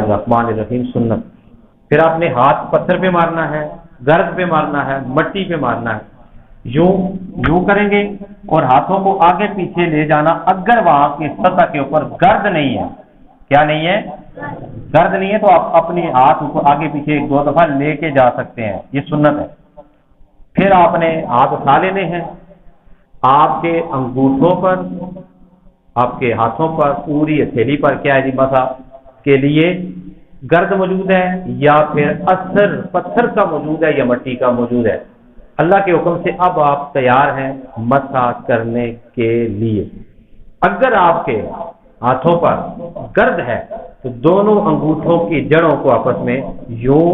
الرحمن الرحیم سنت. پھر آپ نے ہاتھ پتھر پہ مارنا ہے، گرد پہ مارنا ہے، مٹی پہ مارنا ہے. یوں کریں گے اور ہاتھوں کو آگے پیچھے لے جانا. اگر وہاں کی سطح کے اوپر گرد نہیں ہے، کیا نہیں ہے؟ گرد نہیں ہے، تو آپ اپنے ہاتھ کو آگے پیچھے 1-2 دفعہ لے کے جا سکتے ہیں. یہ سنت ہے. پھر آپ نے ہاتھ اٹھا لینے ہیں. آپ کے انگوٹھوں پر، آپ کے ہاتھوں پر، پوری ہتھیلی پر کیا ہے جی مسح کے لیے گرد موجود ہے یا پھر اثر پتھر کا موجود ہے یا مٹی کا موجود ہے. اللہ کے حکم سے اب آپ تیار ہیں مسح کرنے کے لیے. اگر آپ کے ہاتھوں پر گرد ہے تو دونوں انگوٹھوں کی جڑوں کو آپس میں یوں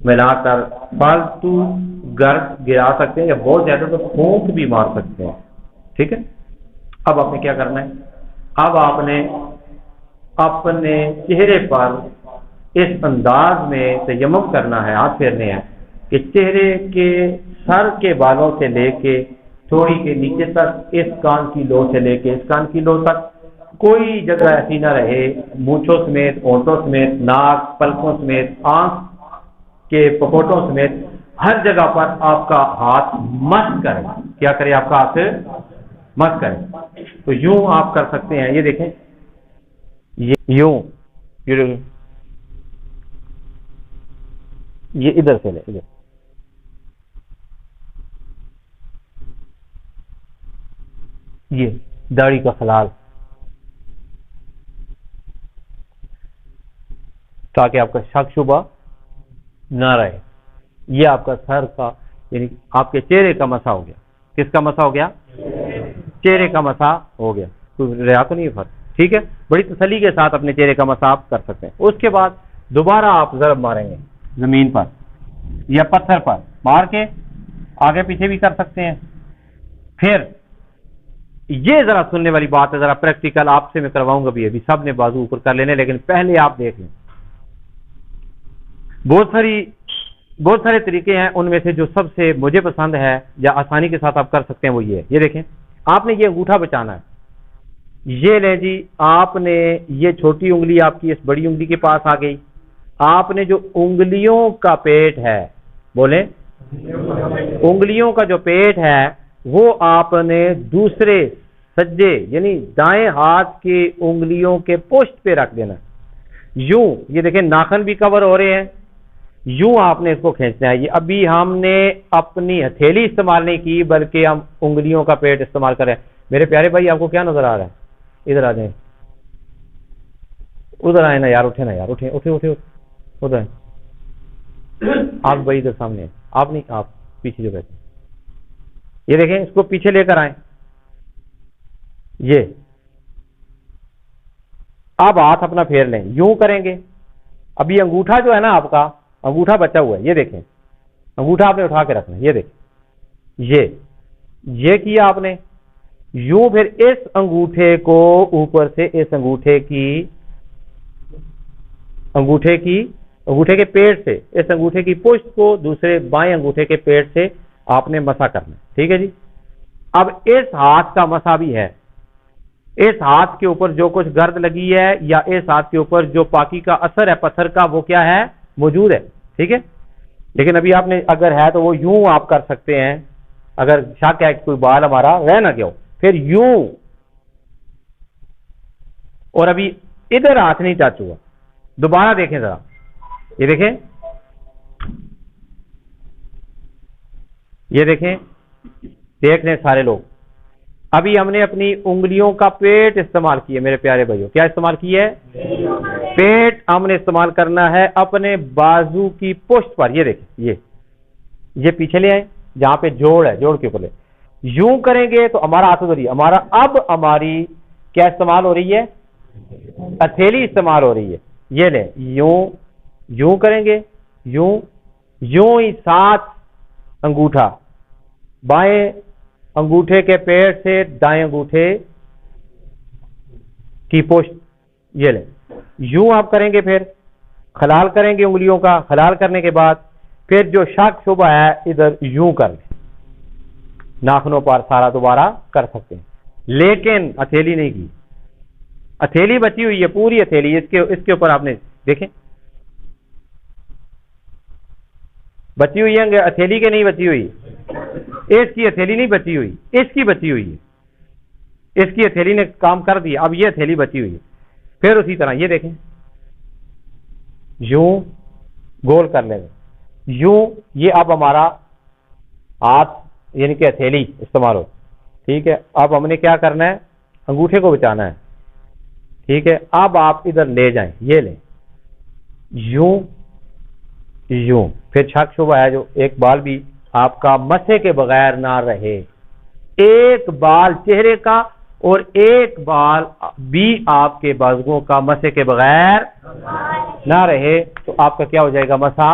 ملا کر فالتو گرد گرا سکتے ہیں یا بہت زیادہ تو پھونک بھی مار سکتے ہیں. ٹھیک ہے. اب آپ نے کیا کرنا ہے؟ اب آپ نے اپنے چہرے پر اس انداز میں تیمم کرنا ہے، ہاتھ پھیرنے ہیں کہ چہرے کے سر کے بالوں سے لے کے تھوڑی کے نیچے تک، اس کان کی لو سے لے کے اس کان کی لو تک کوئی جگہ ایسی نہ رہے، مونچھوں سمیت، ہونٹوں سمیت، ناک پلکوں سمیت، آنکھ کے پپوٹوں سمیت ہر جگہ پر آپ کا ہاتھ مس کرے. کیا کرے؟ آپ کا ہاتھ مس کرے. تو یوں آپ کر سکتے ہیں. یہ دیکھیں، یوں یہ ادھر سے لے، ادھر یہ داڑھی کا خلال، تاکہ آپ کا شک شبہ نہ رہے. یہ آپ کا سر کا یعنی آپ کے چہرے کا مسح ہو گیا. کس کا مسح ہو گیا؟ چہرے کا مسح ہو گیا. کوئی رہا تو نہیں ہے فرق. ٹھیک ہے. بڑی تسلی کے ساتھ اپنے چہرے کا مسح آپ کر سکتے ہیں. اس کے بعد دوبارہ آپ ضرب ماریں گے زمین پر یا پتھر پر، مار کے آگے پیچھے بھی کر سکتے ہیں. پھر یہ ذرا سننے والی بات ہے، ذرا پریکٹیکل آپ سے میں کرواؤں گا بھی. ابھی سب نے بازو اوپر کر لینے، لیکن پہلے آپ دیکھ لیں. بہت سارے طریقے ہیں، ان میں سے جو سب سے مجھے پسند ہے یا آسانی کے ساتھ آپ کر سکتے ہیں وہ یہ ہے. یہ دیکھیں، آپ نے یہ انگوٹھا بچانا ہے. یہ لیں جی، آپ نے یہ چھوٹی انگلی آپ کی اس بڑی انگلی کے پاس آ گئی. آپ نے جو انگلیوں کا پیٹ ہے، بولیں، انگلیوں کا جو پیٹ ہے وہ آپ نے دوسرے سجے یعنی دائیں ہاتھ کی انگلیوں کے پشت پہ رکھ دینا. یوں یہ دیکھیں ناخن بھی کور ہو رہے ہیں. یوں آپ نے اس کو کھینچنا ہے. یہ ابھی ہم نے اپنی ہتھیلی استعمال نہیں کی بلکہ ہم انگلیوں کا پیٹ استعمال کر رہے ہیں. میرے پیارے بھائی، آپ کو کیا نظر آ رہا ہے؟ ادھر آ جائیں، ادھر آئے نا یار، اٹھے نا یار، اٹھے اٹھے اٹھے ادھر آئے. آپ بھائی ادھر سامنے ہیں. آپ نہیں، آپ پیچھے جو بیٹھے. یہ دیکھیں، اس کو پیچھے لے کر آئیں. یہ آپ ہاتھ اپنا پھیر لیں. یوں کریں گے. ابھی انگوٹھا جو ہے نا آپ کا، انگوٹھا بچا ہوا ہے. یہ دیکھیں، انگوٹھا آپ نے اٹھا کے رکھنا ہے. یہ دیکھیں، یہ کیا آپ نے. یوں پھر اس انگوٹھے کو اوپر سے اس انگوٹھے کے پیڑ سے، اس انگوٹھے کی پشت کو دوسرے بائیں انگوٹھے کے پیڑ سے آپ نے مسح کرنا. ٹھیک ہے جی. اب اس ہاتھ کا مسح بھی ہے. اس ہاتھ کے اوپر جو کچھ گرد لگی ہے یا اس ہاتھ کے اوپر جو پاکی کا اثر ہے پتھر کا، وہ کیا ہے؟ موجود ہے. ٹھیک ہے. لیکن ابھی آپ نے اگر ہے تو وہ یوں آپ کر سکتے ہیں. اگر شک ہے کوئی بال ہمارا رہ نہ گیا، پھر یوں. اور ابھی ادھر ہاتھ نہیں ٹچ ہوا. دوبارہ دیکھیں ذرا. یہ دیکھیں، یہ دیکھیں، دیکھ لیں سارے لوگ. ابھی ہم نے اپنی انگلیوں کا پیٹ استعمال کیا. میرے پیارے بھائیوں، کیا استعمال کیا ہے؟ پیٹ ہم نے استعمال کرنا ہے اپنے بازو کی پشت پر. یہ دیکھیں، یہ پیچھے لے آئیں جہاں پہ جوڑ ہے، جوڑ کے اوپر لے. یوں کریں گے تو ہمارا ہاتھ ادھر ہی. ہماری کیا استعمال ہو رہی ہے؟ ہتھیلی استعمال ہو رہی ہے. یہ لیں، یوں کریں گے. یوں ہی 7 انگوٹھا بائیں انگوٹھے کے پیڑ سے دائیں انگوٹھے کی پشت. یہ لیں، یوں آپ کریں گے. پھر خلال کریں گے انگلیوں کا. خلال کرنے کے بعد پھر جو شک شبہ ہے ادھر یوں کر لیں. ناخنوں پر سارا دوبارہ کر سکتے ہیں، لیکن ہتھیلی نہیں کی. ہتھیلی بچی ہوئی ہے، پوری ہتھیلی، اس کے اوپر آپ نے دیکھیں بچی ہوئی ہے، ہتھیلی کے نہیں بچی ہوئی، اس کی ہتھیلی نہیں بچی ہوئی، اس کی بچی ہوئی ہے، اس کی ہتھیلی نے کام کر دیا، اب یہ ہتھیلی بچی ہوئی ہے۔ پھر اسی طرح یہ دیکھیں یوں گول کر لیں گے، یوں یہ اب ہمارا ہاتھ یعنی کہ ہتھیلی استعمال ہو، ٹھیک ہے۔ اب ہم نے کیا کرنا ہے، انگوٹھے کو بچانا ہے، ٹھیک ہے۔ اب آپ ادھر لے جائیں، یہ لیں یوں یوں، پھر شک شبہ ہے جو ایک بال بھی آپ کا مسے کے بغیر نہ رہے، ایک بال چہرے کا اور ایک بال بھی آپ کے بازوؤں کا مسے کے بغیر نہ رہے، تو آپ کا کیا ہو جائے گا، مسا